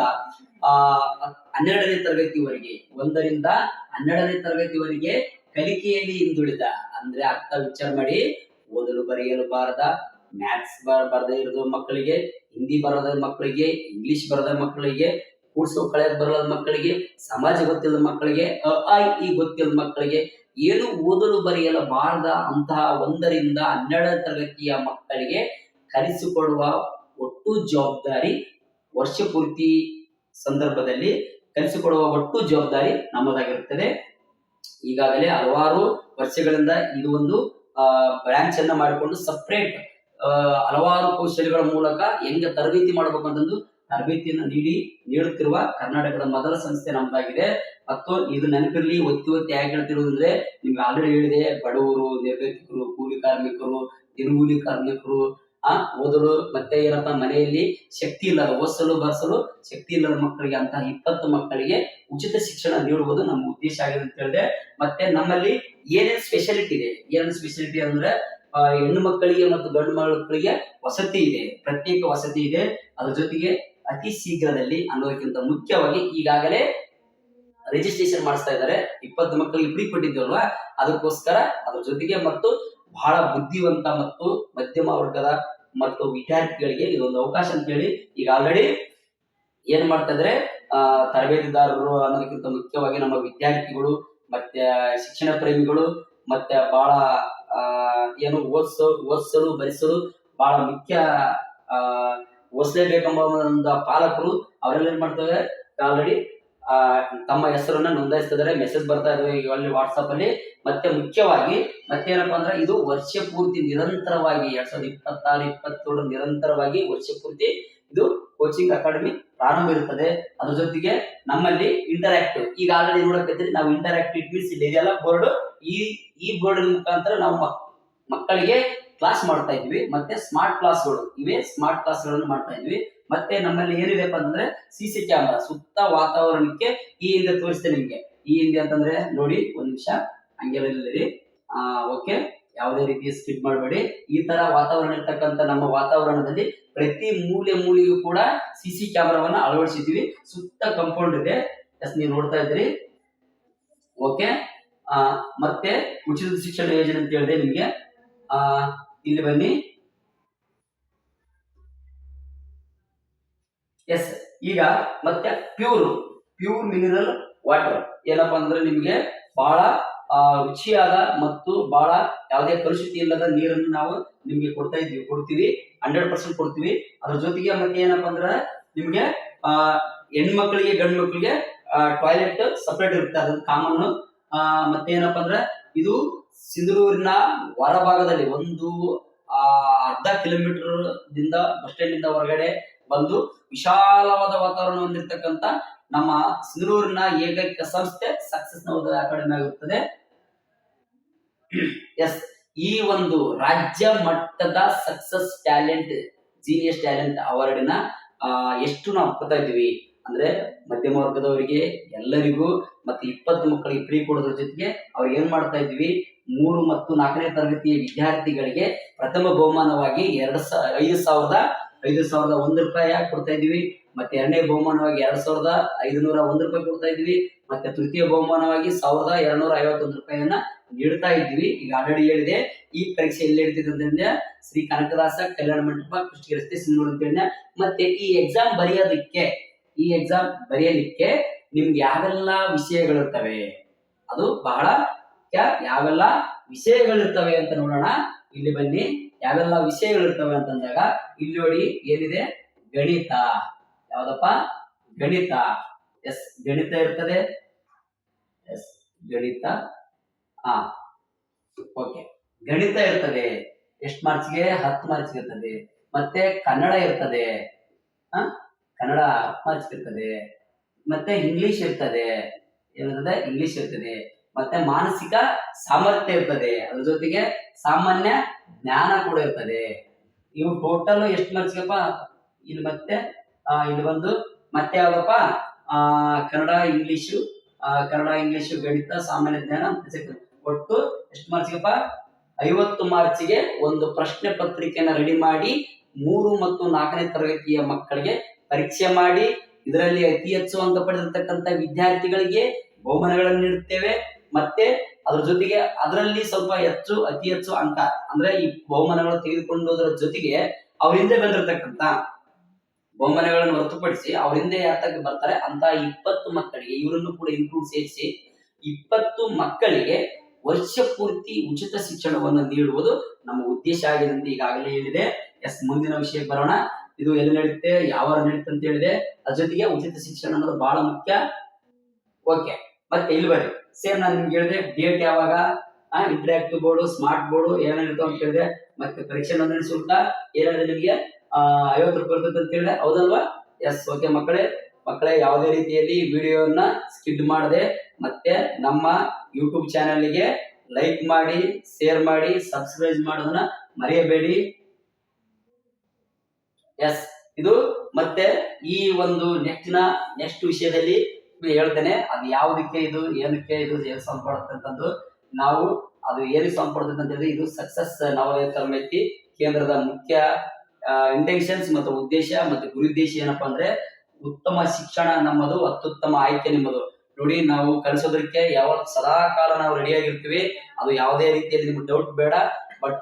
12ನೇ ತರಗತಿವರೆಗೆ, 1ರಿಂದ 12ನೇ ತರಗತಿವರೆಗೆ ಕಲಿಕೆಯಲ್ಲಿ ಹಿಂದುಳಿದ, ಅಂದ್ರೆ ಅರ್ಥ ವಿಚಾರ ಮಾಡಿ, ಓದಲು ಬರೆಯಲು ಬಾರದ, ಮ್ಯಾಥ್ಸ್ ಬರದೇ ಇರೋದು ಮಕ್ಕಳಿಗೆ, ಹಿಂದಿ ಬರದ ಮಕ್ಕಳಿಗೆ, ಇಂಗ್ಲಿಷ್ ಬರದ ಮಕ್ಕಳಿಗೆ, ಕೂಡ್ಸೋ ಕಳೆಯೋದು ಬರದ ಮಕ್ಕಳಿಗೆ, ಸಮಾಜ ಗೊತ್ತಿಲ್ಲದ ಮಕ್ಕಳಿಗೆ, ಅ ಈ ಗೊತ್ತಿಲ್ಲದ ಮಕ್ಕಳಿಗೆ, ಏನು ಓದಲು ಬರೆಯಲು ಬಾರದ ಅಂತಹ 1ರಿಂದ 12ನೇ ತರಗತಿಯ ಮಕ್ಕಳಿಗೆ ಕಲಿಸಿಕೊಡುವ ಒಟ್ಟು ಜವಾಬ್ದಾರಿ, ವರ್ಷ ಪೂರ್ತಿ ಸಂದರ್ಭದಲ್ಲಿ ಕಲಿಸಿಕೊಡುವ ಒಟ್ಟು ಜವಾಬ್ದಾರಿ ನಮ್ಮದಾಗಿರುತ್ತದೆ. ಈಗಾಗಲೇ ಹಲವಾರು ವರ್ಷಗಳಿಂದ ಇದು ಒಂದು ಬ್ರಾಂಚ್ ಅನ್ನ ಮಾಡಿಕೊಂಡು ಸಪರೇಟ್ ಹಲವಾರು ಕೌಶಲ್ಯಗಳ ಮೂಲಕ ಹೆಂಗೆ ತರಬೇತಿ ಮಾಡಬೇಕು ಅಂತಂದು ತರಬೇತಿಯನ್ನು ನೀಡುತ್ತಿರುವ ಕರ್ನಾಟಕದ ಮೊದಲ ಸಂಸ್ಥೆ ನಮ್ಮದಾಗಿದೆ. ಮತ್ತು ಇದು ನೆನಪಿರ್ಲಿ, ಒತ್ತಿ ಯಾಕೆ ಹೇಳ್ತಿರೋದಂದ್ರೆ, ನಿಮ್ಗೆ ಆಲ್ರೆಡಿ ಹೇಳಿದೆ, ಬಡವರು, ನಿರ್ಗತಿಕರು, ಕೂಲಿ ಕಾರ್ಮಿಕರು, ದಿನಗೂಲಿ ಕಾರ್ಮಿಕರು, ಓದಲು ಮತ್ತೆ ಏನಪ್ಪಾ ಮನೆಯಲ್ಲಿ ಶಕ್ತಿ ಇಲ್ಲದ, ಓದಿಸಲು ಬರೆಸಲು ಶಕ್ತಿ ಇಲ್ಲದ ಮಕ್ಕಳಿಗೆ ಅಂತ 20 ಮಕ್ಕಳಿಗೆ ಉಚಿತ ಶಿಕ್ಷಣ ನೀಡುವುದು ನಮ್ಮ ಉದ್ದೇಶ ಆಗಿದೆ ಅಂತ ಹೇಳಿದೆ. ಮತ್ತೆ ನಮ್ಮಲ್ಲಿ ಏನೇನು ಸ್ಪೆಷಾಲಿಟಿ ಇದೆ, ಏನೇನು ಸ್ಪೆಷಾಲಿಟಿ ಅಂದ್ರೆ, ಹೆಣ್ಣು ಮಕ್ಕಳಿಗೆ ಮತ್ತು ಗಂಡು ಮಕ್ಕಳಿಗೆ ವಸತಿ ಇದೆ, ಪ್ರತ್ಯೇಕ ವಸತಿ ಇದೆ. ಅದ್ರ ಜೊತೆಗೆ ಅತಿ ಶೀಘ್ರದಲ್ಲಿ ಅನ್ನೋದಕ್ಕಿಂತ ಮುಖ್ಯವಾಗಿ ಈಗಾಗಲೇ ರಿಜಿಸ್ಟ್ರೇಷನ್ ಮಾಡಿಸ್ತಾ ಇದ್ದಾರೆ. 20 ಮಕ್ಕಳಿಗೆ ಫ್ರೀ ಕೊಟ್ಟಿದ್ದೇವಲ್ವಾ, ಅದಕ್ಕೋಸ್ಕರ ಅದ್ರ ಜೊತೆಗೆ ಮತ್ತು ಬಹಳ ಬುದ್ಧಿವಂತ ಮತ್ತು ಮಧ್ಯಮ ವರ್ಗದ ಮತ್ತು ವಿದ್ಯಾರ್ಥಿಗಳಿಗೆ ಇದೊಂದು ಅವಕಾಶ ಅಂತ ಹೇಳಿ ಈಗ ಆಲ್ರೆಡಿ ಏನ್ ಮಾಡ್ತಾ ಇದ್ರೆ, ತರಬೇತಿದಾರರು ಅನ್ನೋದಕ್ಕಿಂತ ಮುಖ್ಯವಾಗಿ ನಮ್ಮ ವಿದ್ಯಾರ್ಥಿಗಳು ಮತ್ತೆ ಶಿಕ್ಷಣ ಪ್ರೇಮಿಗಳು ಮತ್ತೆ ಬಹಳ ಏನು ಓದಿಸಲು ಬರೆಸಲು ಬಹಳ ಮುಖ್ಯ ಓದಿಸಲೇಬೇಕೆಂಬ ಒಂದು ಪಾಲಕರು ಅವರೆಲ್ಲ ಏನ್ ಮಾಡ್ತಾರೆ, ಆಲ್ರೆಡಿ ತಮ್ಮ ಹೆಸರನ್ನ ನೋಂದಾಯಿಸ್ತಿದ್ದಾರೆ. ಮೆಸೇಜ್ ಬರ್ತಾ ಇದಾವೆ ಈಗ ವಾಟ್ಸಪ್ ಅಲ್ಲಿ. ಮತ್ತೆ ಮುಖ್ಯವಾಗಿ ಮತ್ತೇನಪ್ಪಾ ಅಂದ್ರೆ, ಇದು ವರ್ಷ ಪೂರ್ತಿ ನಿರಂತರವಾಗಿ 2026-27 ನಿರಂತರವಾಗಿ ವರ್ಷ ಪೂರ್ತಿ ಇದು ಕೋಚಿಂಗ್ ಅಕಾಡೆಮಿ ಪ್ರಾರಂಭ ಇರುತ್ತದೆ. ಅದ್ರ ಜೊತೆಗೆ ನಮ್ಮಲ್ಲಿ ಇಂಟರಾಕ್ಟಿವ್, ಈಗ ಆಲ್ರೆಡಿ ನೋಡಕತ್ತೀರಿ ನಾವು ಇಂಟರಾಕ್ಟಿವ್ ಮೀನ್ಸ್ ಇಲ್ಲಿ ಇದೆಯಲ್ಲ ಬೋರ್ಡ್, ಈ ಬೋರ್ಡ್ ಮುಖಾಂತರ ನಾವು ಮಕ್ಕಳಿಗೆ ಕ್ಲಾಸ್ ಮಾಡ್ತಾ ಇದ್ವಿ. ಮತ್ತೆ ಸ್ಮಾರ್ಟ್ ಕ್ಲಾಸ್ಗಳು ಇವೆ, ಸ್ಮಾರ್ಟ್ ಕ್ಲಾಸ್ಗಳನ್ನು ಮಾಡ್ತಾ ಇದ್ವಿ. ಮತ್ತೆ ನಮ್ಮಲ್ಲಿ ಏನಿದೆಪ್ಪ ಅಂತಂದ್ರೆ CC ಕ್ಯಾಮೆರಾ ಸುತ್ತ ವಾತಾವರಣಕ್ಕೆ ಈ ಹಿಂದೆ ತೋರಿಸ್ತೇನೆ ನಿಮ್ಗೆ. ಈ ಹಿಂದೆ ಅಂತಂದ್ರೆ ನೋಡಿ, ಒಂದ್ ನಿಮಿಷ ಹಂಗೆಲ್ಲ ಓಕೆ, ಯಾವುದೇ ರೀತಿಯ ಸ್ಕಿಪ್ ಮಾಡಬೇಡಿ. ಈ ತರ ವಾತಾವರಣ ಇರ್ತಕ್ಕಂಥ ನಮ್ಮ ವಾತಾವರಣದಲ್ಲಿ ಪ್ರತಿ ಮೂಲೆಗೂ ಕೂಡ CC ಕ್ಯಾಮೆರಾವನ್ನ ಅಳವಡಿಸಿದ್ವಿ. ಸುತ್ತ ಕಂಪೌಂಡ್ ಇದೆ, ಎಸ್ ನೀವು ನೋಡ್ತಾ ಇದ್ರಿ. ಓಕೆ, ಮತ್ತೆ ಉಚಿತ ಶಿಕ್ಷಣ ಯೋಜನೆ ಅಂತ ಹೇಳಿದೆ ನಿಮ್ಗೆ. ಇಲ್ಲಿ ಬನ್ನಿ. ಎಸ್, ಈಗ ಮತ್ತೆ ಪ್ಯೂರ್ ಮಿನರಲ್ ವಾಟರ್ ಏನಪ್ಪಾ ಅಂದ್ರೆ, ನಿಮ್ಗೆ ಬಹಳ ರುಚಿಯಾದ ಮತ್ತು ಬಹಳ ಯಾವುದೇ ಕಲುಷಿತ ಇಲ್ಲದ ನೀರನ್ನು ನಾವು ನಿಮ್ಗೆ ಕೊಡ್ತೀವಿ 100% ಕೊಡ್ತೀವಿ. ಅದ್ರ ಜೊತೆಗೆ ಮತ್ತೆ ಏನಪ್ಪಾ ಅಂದ್ರೆ, ನಿಮ್ಗೆ ಹೆಣ್ಮಕ್ಳಿಗೆ ಗಂಡು ಮಕ್ಕಳಿಗೆ ಟಾಯ್ಲೆಟ್ ಸಪರೇಟ್ ಇರುತ್ತೆ, ಅದೊಂದು ಕಾಮನ್. ಮತ್ತೆ ಏನಪ್ಪಾ ಅಂದ್ರೆ, ಇದು ಸಿಂಧನೂರಿನ ಹೊರಭಾಗದಲ್ಲಿ ಒಂದು ಅರ್ಧ ಕಿಲೋಮೀಟರ್ ದಿಂದ ಬಸ್ ಸ್ಟ್ಯಾಂಡ್ ಇಂದ ಹೊರಗಡೆ ಬಂದು ವಿಶಾಲವಾದ ವಾತಾವರಣ ಹೊಂದಿರತಕ್ಕಂತ ನಮ್ಮ ಸಿಂಧನೂರಿನ ಏಕೈಕ ಸಂಸ್ಥೆ ಸಕ್ಸಸ್ ನವೋದಯ ಅಕಾಡೆಮಿ ಆಗಿರುತ್ತದೆ. ಎಸ್, ಈ ಒಂದು ರಾಜ್ಯ ಮಟ್ಟದ ಸಕ್ಸಸ್ ಟ್ಯಾಲೆಂಟ್, ಜೀನಿಯಸ್ ಟ್ಯಾಲೆಂಟ್ ಅವಾರ್ಡಿನ ಎಷ್ಟು ನಾವು ಕೊಡ್ತಾ ಇದ್ದೀವಿ ಅಂದ್ರೆ, ಮಧ್ಯಮ ವರ್ಗದವರಿಗೆ ಎಲ್ಲರಿಗೂ ಮತ್ತೆ 20 ಮಕ್ಕಳಿಗೆ ಫ್ರೀ ಕೊಡೋದ್ರ ಜೊತೆಗೆ ಅವ್ರಿಗೆ ಏನ್ ಮಾಡ್ತಾ ಇದ್ವಿ, 3 ಮತ್ತು 4ನೇ ತರಗತಿಯ ವಿದ್ಯಾರ್ಥಿಗಳಿಗೆ ಪ್ರಥಮ ಬಹುಮಾನವಾಗಿ 5,001 ರೂಪಾಯಿ ಕೊಡ್ತಾ ಇದೀವಿ. ಮತ್ತೆ 2ನೇ ಬಹುಮಾನವಾಗಿ 2,501 ರೂಪಾಯಿ ಕೊಡ್ತಾ ಇದೀವಿ. ಮತ್ತೆ ತೃತೀಯ ಬಹುಮಾನವಾಗಿ 1,251 ರೂಪಾಯಿಯನ್ನ ನೀಡ್ತಾ ಇದ್ದೀವಿ. ಈಗ ಆಲ್ರೆಡಿ ಹೇಳಿದೆ, ಈ ಪರೀಕ್ಷೆ ಎಲ್ಲಿ ನಡೀತಿದೆ, ಶ್ರೀ ಕನಕದಾಸ ಕಲ್ಯಾಣ ಮಂಟಪ, ಕುಷ್ಟಗಿ ರಸ್ತೆ, ಸಿಂಧನೂರು ಅಂತ ಹೇಳಿದೆ. ಮತ್ತೆ ಈ ಎಕ್ಸಾಮ್ ಬರೆಯಲಿಕ್ಕೆ ನಿಮ್ಗೆ ಯಾವೆಲ್ಲ ವಿಷಯಗಳಿರ್ತವೆ, ಅದು ಬಹಳ ಯಾವೆಲ್ಲ ವಿಷಯಗಳಿರ್ತವೆ ಅಂತ ನೋಡೋಣ. ಇಲ್ಲಿ ಬನ್ನಿ, ಯಾವೆಲ್ಲ ವಿಷಯಗಳಿರ್ತವೆ ಅಂತಂದಾಗ ಇಲ್ಲಿ ನೋಡಿ ಏನಿದೆ, ಗಣಿತ. ಯಾವ್ದಪ್ಪ? ಗಣಿತ. ಎಸ್, ಗಣಿತ ಇರ್ತದೆ. ಎಸ್, ಗಣಿತ. ಓಕೆ, ಗಣಿತ ಇರ್ತದೆ. ಎಷ್ಟು ಮಾರ್ಕ್ಸ್ಗೆ? 10 ಮಾರ್ಕ್ಸ್ ಇರ್ತದೆ. ಮತ್ತೆ ಕನ್ನಡ ಇರ್ತದೆ. ಕನ್ನಡ 10 ಮಾರ್ಕ್ಸ್ ಇರ್ತದೆ. ಮತ್ತೆ ಇಂಗ್ಲಿಷ್ ಇರ್ತದೆ, ಏನಿರ್ತದೆ ಇಂಗ್ಲಿಷ್ ಇರ್ತದೆ, ಮತ್ತೆ ಮಾನಸಿಕ ಸಾಮರ್ಥ್ಯ ಇರ್ತದೆ, ಅದ್ರ ಜೊತೆಗೆ ಸಾಮಾನ್ಯ ಜ್ಞಾನ ಕೂಡ ಇರ್ತದೆ. ಇವು ಟೋಟಲ್ ಎಷ್ಟು ಮಾರ್ಕ್ಸ್ಗಪ್ಪ? ಇಲ್ಲಿ ಮತ್ತೆ ಇಲ್ಲಿ ಬಂದು ಮತ್ತೆ ಯಾವ್ದಪ್ಪ? ಕನ್ನಡ ಇಂಗ್ಲಿಷು ಗಣಿತ ಸಾಮಾನ್ಯ ಜ್ಞಾನ ಒಟ್ಟು ಎಷ್ಟು ಮಾರ್ಕ್ಸ್ಗಪ್ಪ? 50 ಮಾರ್ಕ್ಸಿಗೆ ಒಂದು ಪ್ರಶ್ನೆ ಪತ್ರಿಕೆಯನ್ನು ರೆಡಿ ಮಾಡಿ 3 ಮತ್ತು 4ನೇ ತರಗತಿಯ ಮಕ್ಕಳಿಗೆ ಪರೀಕ್ಷೆ ಮಾಡಿ ಇದರಲ್ಲಿ ಅತಿ ಹೆಚ್ಚು ಅಂಕ ಪಡೆದಿರ್ತಕ್ಕಂಥ ವಿದ್ಯಾರ್ಥಿಗಳಿಗೆ ಬಹುಮಾನಗಳನ್ನು ನೀಡುತ್ತೇವೆ. ಮತ್ತೆ ಅದ್ರ ಜೊತೆಗೆ ಅದರಲ್ಲಿ ಸ್ವಲ್ಪ ಅತಿ ಹೆಚ್ಚು ಅಂಕ ಅಂದ್ರೆ ಈ ಬಹುಮಾನಗಳು ತೆಗೆದುಕೊಂಡೋದ್ರ ಜೊತೆಗೆ ಅವರಿಂದ ಬಂದಿರತಕ್ಕಂತ ಬಹುಮಾನಗಳನ್ನು ಹೊರತುಪಡಿಸಿ ಅವರಿಂದ ಯಾತಕ್ಕೆ ಬರ್ತಾರೆ ಅಂತ 20 ಮಕ್ಕಳಿಗೆ ಇವರನ್ನು ಕೂಡ ಇನ್ಕ್ಲೂಡ್ ಸೇರಿಸಿ 20 ಮಕ್ಕಳಿಗೆ ವರ್ಷ ಪೂರ್ತಿ ಉಚಿತ ಶಿಕ್ಷಣವನ್ನು ನೀಡುವುದು ನಮ್ಮ ಉದ್ದೇಶ ಆಗಿದೆ ಅಂತ ಈಗಾಗಲೇ ಹೇಳಿದೆ. ಮುಂದಿನ ವಿಷಯಕ್ಕೆ ಬರೋಣ. ಇದು ಎಲ್ಲಿ ನಡೆಯುತ್ತೆ, ಯಾವಾಗ ನಡೆಯುತ್ತೆ ಅಂತ ಹೇಳಿದೆ. ಅದ್ರ ಜೊತೆಗೆ ಉಚಿತ ಶಿಕ್ಷಣ ಅನ್ನೋದು ಬಹಳ ಮುಖ್ಯ. ಓಕೆ, ಮತ್ತೆ ಇಲ್ಲಿ ಬರ್ರಿ ಸೇಮ್ ನಾನು ನಿಮ್ಗೆ ಹೇಳಿದೆ ಡೇಟ್ ಯಾವಾಗ, ಇಂಟರಾಕ್ಟಿವ್ ಬೋರ್ಡ್, ಸ್ಮಾರ್ಟ್ ಬೋರ್ಡ್ ಏನಿರ್ತಾವ ಅಂತ ಹೇಳಿದೆ. ಮತ್ತೆ ಪರೀಕ್ಷೆ ನೋಂದಣಿ ಶುಲ್ಕ ಏನಿದೆ ನಿಮಗೆ 50 ರೂಪಾಯಿ ಇರ್ತದೆ ಅಂತ ಹೇಳಿದೆ, ಹೌದಲ್ವಾ? ಓಕೆ ಮಕ್ಕಳೇ ಯಾವುದೇ ರೀತಿಯಲ್ಲಿ ವಿಡಿಯೋನ ಸ್ಕಿಡ್ ಮಾಡದೆ ಮತ್ತೆ ನಮ್ಮ ಯೂಟ್ಯೂಬ್ ಚಾನೆಲ್ಗೆ ಲೈಕ್ ಮಾಡಿ, ಶೇರ್ ಮಾಡಿ, ಸಬ್ಸ್ಕ್ರೈಬ್ ಮಾಡೋದನ್ನ ಮರೆಯಬೇಡಿ. ಇದು ಮತ್ತೆ ಈ ಒಂದು ನೆಕ್ಸ್ಟ್ ವಿಷಯದಲ್ಲಿ ಹೇಳ್ತೇನೆ. ಅದು ಯಾವುದಕ್ಕೆ ಇದು ಏನಕ್ಕೆ ಇದು ಸಂಪಡುತ್ತೆ ನಾವು ಅದು ಏನಕ್ಕೆ ಸಂಪಡುತ್ತೆ ಅಂತ ಹೇಳಿದ್ರೆ ಇದು ಸಕ್ಸಸ್ ನವೋದಯ ತರಬೇತಿ ಕೇಂದ್ರದ ಮುಖ್ಯ ಇಂಟೆನ್ಷನ್ಸ್ ಮತ್ತು ಉದ್ದೇಶ ಮತ್ತು ಗುರುದ್ದೇಶ ಏನಪ್ಪಾ ಅಂದ್ರೆ ಉತ್ತಮ ಶಿಕ್ಷಣ ನಮ್ಮದು, ಅತ್ಯುತ್ತಮ ಆಯ್ಕೆ ನಿಮ್ಮದು. ನೋಡಿ, ನಾವು ಕಲಿಸೋದಕ್ಕೆ ಯಾವತ್ತು ಸದಾ ಕಾಲ ನಾವು ರೆಡಿ ಆಗಿರ್ತೀವಿ. ಅದು ಯಾವುದೇ ರೀತಿಯಲ್ಲಿ ನಿಮ್ಗೆ ಡೌಟ್ ಬೇಡ. ಬಟ್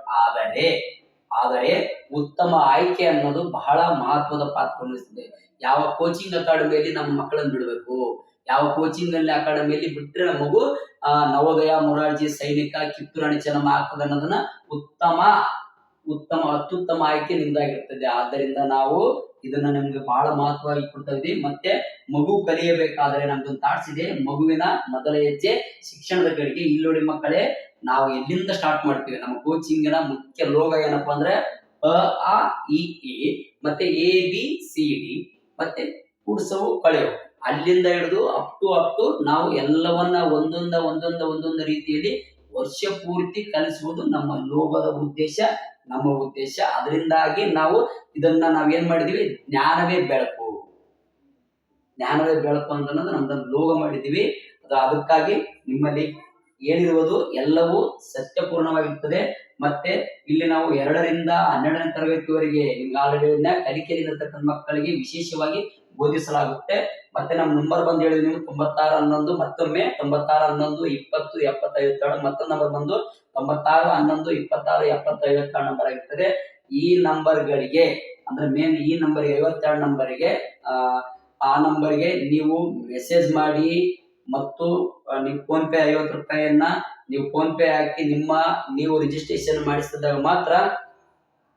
ಆದರೆ ಉತ್ತಮ ಆಯ್ಕೆ ಅನ್ನೋದು ಬಹಳ ಮಹತ್ವದ ಪಾತ್ರ ವಹಿಸ್ತದೆ. ಯಾವ ಕೋಚಿಂಗ್ ಅಕಾಡೆಮಿಯಲ್ಲಿ ನಮ್ಮ ಮಕ್ಕಳನ್ನು ಬಿಡಬೇಕು, ಯಾವ ಕೋಚಿಂಗ್ ಅಕಾಡೆಮಿಯಲ್ಲಿ ಬಿಟ್ಟರೆ ನಮ್ಮ ಮಗು ನವೋದಯ, ಮೊರಾರ್ಜಿ, ಸೈನಿಕ, ಕಿತ್ತೂರು ರಾಣಿ ಚೆನ್ನಮ್ಮ ಆಗ್ತದೆ ಅನ್ನೋದನ್ನ ಅತ್ಯುತ್ತಮ ಆಯ್ಕೆ ನಿಮ್ದಾಗಿರ್ತದೆ. ಆದ್ದರಿಂದ ನಾವು ಇದನ್ನ ನಮ್ಗೆ ಬಹಳ ಮಹತ್ವವಾಗಿ ಕೊಡ್ತಾ ಇದ್ದೀವಿ. ಮತ್ತೆ ಮಗು ಕಲಿಯಬೇಕಾದ್ರೆ ನಮ್ದೊಂದು ಥಾಟ್ಸ್ ಇದೆ, ಮಗುವಿನ ಮೊದಲ ಹೆಜ್ಜೆ ಶಿಕ್ಷಣದ ಕಡೆಗೆ. ಇಲ್ಲಿ ನೋಡಿ ಮಕ್ಕಳೇ, ನಾವು ಎಲ್ಲಿಂದ ಸ್ಟಾರ್ಟ್ ಮಾಡ್ತೀವಿ? ನಮ್ಮ ಕೋಚಿಂಗಿನ ಮುಖ್ಯ ಲೋಗ ಏನಪ್ಪಾ ಅಂದ್ರೆ ಅ ಇ ಈ ಮತ್ತೆ ABCD ಮತ್ತೆ ಕೂಡ್ಸವು ಕಳೆಯವು ಅಲ್ಲಿಂದ ಹಿಡಿದು ಅಪ್ ಟು ನಾವು ಎಲ್ಲವನ್ನ ಒಂದೊಂದ ರೀತಿಯಲ್ಲಿ ವರ್ಷ ಪೂರ್ತಿ ಕಲಿಸುವುದು ನಮ್ಮ ಲೋಗದ ಉದ್ದೇಶ, ನಮ್ಮ ಉದ್ದೇಶ. ಅದರಿಂದಾಗಿ ನಾವು ಇದನ್ನ ನಾವೇನ್ ಮಾಡಿದೀವಿ, ಜ್ಞಾನವೇ ಬೆಳಕು ಅನ್ನೋದು ನಮ್ದೊಂದು ಲೋಗ ಮಾಡಿದೀವಿ. ಅದಕ್ಕಾಗಿ ನಿಮ್ಮಲ್ಲಿ ಹೇಳಿರುವುದು ಎಲ್ಲವೂ ಸತ್ಯಪೂರ್ಣವಾಗಿರ್ತದೆ. ಮತ್ತೆ ಇಲ್ಲಿ ನಾವು 2ರಿಂದ 12ನೇ ತರಗತಿವರೆಗೆ ನಿಮ್ಗೆ ಆಲ್ರೆಡಿ ಕಲಿಕೆಯಲ್ಲಿರತಕ್ಕಂಥ ಮಕ್ಕಳಿಗೆ ವಿಶೇಷವಾಗಿ ಬೋಧಿಸಲಾಗುತ್ತೆ. ಮತ್ತೆ ನಮ್ಮ ನಂಬರ್ ಬಂದು ಹೇಳಿದ್ವಿ ನೀವು 9611 ಮತ್ತೊಮ್ಮೆ 9611 20 70 52. ಮತ್ತೊಂದು ನಂಬರ್ ಬಂದು 9611 26 70 52 ನಂಬರ್ ಆಗಿರ್ತದೆ. ಈ ನಂಬರ್ಗಳಿಗೆ ಅಂದ್ರೆ ಮೇನ್ ಈ ನಂಬರ್ಗೆ 52 ನಂಬರ್ಗೆ ಆ ನಂಬರ್ಗೆ ನೀವು ಮೆಸೇಜ್ ಮಾಡಿ ಮತ್ತು ನೀವು ಫೋನ್ ಪೇ 50 ರೂಪಾಯಿಯನ್ನ ನೀವು ಫೋನ್ ಪೇ ಹಾಕಿ ನೀವು ರಿಜಿಸ್ಟ್ರೇಷನ್ ಮಾಡಿಸಿದಾಗ ಮಾತ್ರ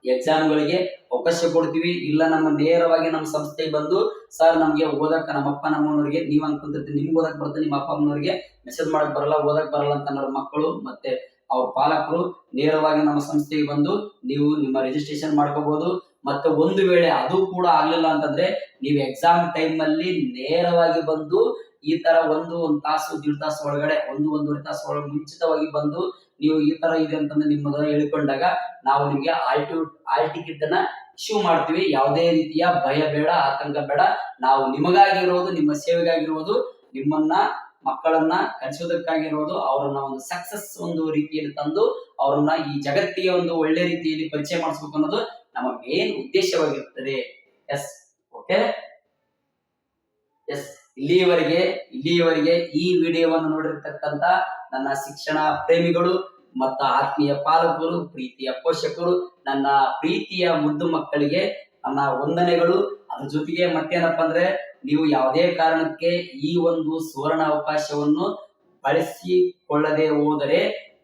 ಎಕ್ಸಾಮ್ಗಳಿಗೆ ಅವಕಾಶ ಕೊಡ್ತೀವಿ. ಇಲ್ಲ ನಮ್ಮ ನೇರವಾಗಿ ನಮ್ಮ ಸಂಸ್ಥೆಗೆ ಬಂದು ಸರ್ ನಮ್ಗೆ ಓದಕ್ಕ ನಮ್ಮ ಅಪ್ಪ ನಮ್ಮನವ್ರಿಗೆ ನೀವು ಅನ್ಕೊಂತಿರ್ತೀವಿ ನಿಮ್ಗೆ ಓದಕ್ ಬರುತ್ತೆ, ನಿಮ್ಮ ಅಪ್ಪ ಅಮ್ಮನವ್ರಿಗೆ ಮೆಸೇಜ್ ಮಾಡಕ್ ಬರಲ್ಲ, ಓದಕ್ ಬರಲ್ಲ ಅಂತ ಅನ್ನೋ ಮಕ್ಕಳು ಮತ್ತೆ ಅವ್ರ ಪಾಲಕರು ನೇರವಾಗಿ ನಮ್ಮ ಸಂಸ್ಥೆಗೆ ಬಂದು ನೀವು ನಿಮ್ಮ ರಿಜಿಸ್ಟ್ರೇಷನ್ ಮಾಡ್ಕೋಬಹುದು. ಮತ್ತೆ ಒಂದು ವೇಳೆ ಅದು ಕೂಡ ಆಗ್ಲಿಲ್ಲ ಅಂತಂದ್ರೆ ನೀವು ಎಕ್ಸಾಮ್ ಟೈಮ್ ಅಲ್ಲಿ ನೇರವಾಗಿ ಬಂದು ಈ ತರ ಒಂದು ತಾಸು 1.5 ತಾಸು ಒಳಗಡೆ 1-1.5 ತಾಸು ಒಳಗೆ ಮುಂಚಿತವಾಗಿ ಬಂದು ನೀವು ಈ ತರ ಇದೆ ಅಂತಂದ್ರೆ ನಿಮ್ಮದ ಹೇಳಿಕೊಂಡಾಗ ನಾವು ನಿಮ್ಗೆ ಆಲ್ ಟಿಕೆಟ್ ಅನ್ನ ಇಶ್ಯೂ ಮಾಡ್ತೀವಿ. ಯಾವುದೇ ರೀತಿಯ ಭಯ ಬೇಡ, ಆತಂಕ ಬೇಡ. ನಾವು ನಿಮಗಾಗಿರೋದು, ನಿಮ್ಮ ಸೇವೆಗಾಗಿರುವುದು, ನಿಮ್ಮನ್ನ ಮಕ್ಕಳನ್ನ ಕಲಿಸೋದಕ್ಕಾಗಿರೋದು, ಅವರನ್ನ ಒಂದು ಸಕ್ಸಸ್ ಒಂದು ರೀತಿಯಲ್ಲಿ ತಂದು ಅವರನ್ನ ಈ ಜಗತ್ತಿಗೆ ಒಂದು ಒಳ್ಳೆ ರೀತಿಯಲ್ಲಿ ಪರಿಚಯ ಮಾಡಿಸ್ಬೇಕು ಅನ್ನೋದು ನಮ್ಮ ಮೇನ್ ಉದ್ದೇಶವಾಗಿರುತ್ತದೆ. ಓಕೆ, ಇಲ್ಲಿಯವರೆಗೆ ಈ ವಿಡಿಯೋವನ್ನು ನೋಡಿರ್ತಕ್ಕಂತ ನನ್ನ ಶಿಕ್ಷಣ ಪ್ರೇಮಿಗಳು ಮತ್ತು ಆತ್ಮೀಯ ಪಾಲಕರು, ಪ್ರೀತಿಯ ಪೋಷಕರು, ನನ್ನ ಪ್ರೀತಿಯ ಮುದ್ದು ಮಕ್ಕಳಿಗೆ ನನ್ನ ವಂದನೆಗಳು. ಅದ್ರ ಜೊತೆಗೆ ಮತ್ತೇನಪ್ಪಾ ಅಂದ್ರೆ ನೀವು ಯಾವುದೇ ಕಾರಣಕ್ಕೆ ಈ ಒಂದು ಸುವರ್ಣ ಅವಕಾಶವನ್ನು ಬಳಸಿಕೊಳ್ಳದೆ ಹೋದರೆ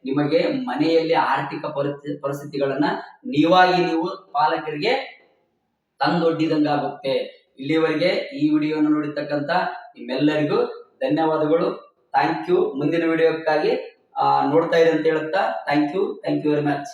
ನಿಮಗೆ ಮನೆಯಲ್ಲಿ ಆರ್ಥಿಕ ಪರಿಸ್ಥಿತಿಗಳನ್ನ ನೀವು ಪಾಲಕರಿಗೆ ತಂದೊಡ್ಡಿದಂಗಾಗುತ್ತೆ. ಇಲ್ಲಿವರೆಗೆ ಈ ವಿಡಿಯೋವನ್ನು ನೋಡಿರ್ತಕ್ಕಂತ ನಿಮ್ಮೆಲ್ಲರಿಗೂ ಧನ್ಯವಾದಗಳು. Thank you. ಮುಂದಿನ ವಿಡಿಯೋಕ್ಕಾಗಿ ನೋಡ್ತಾ ಇರಿ ಅಂತ ಹೇಳುತ್ತಾ ಥ್ಯಾಂಕ್ ಯು ವೆರಿ ಮಚ್.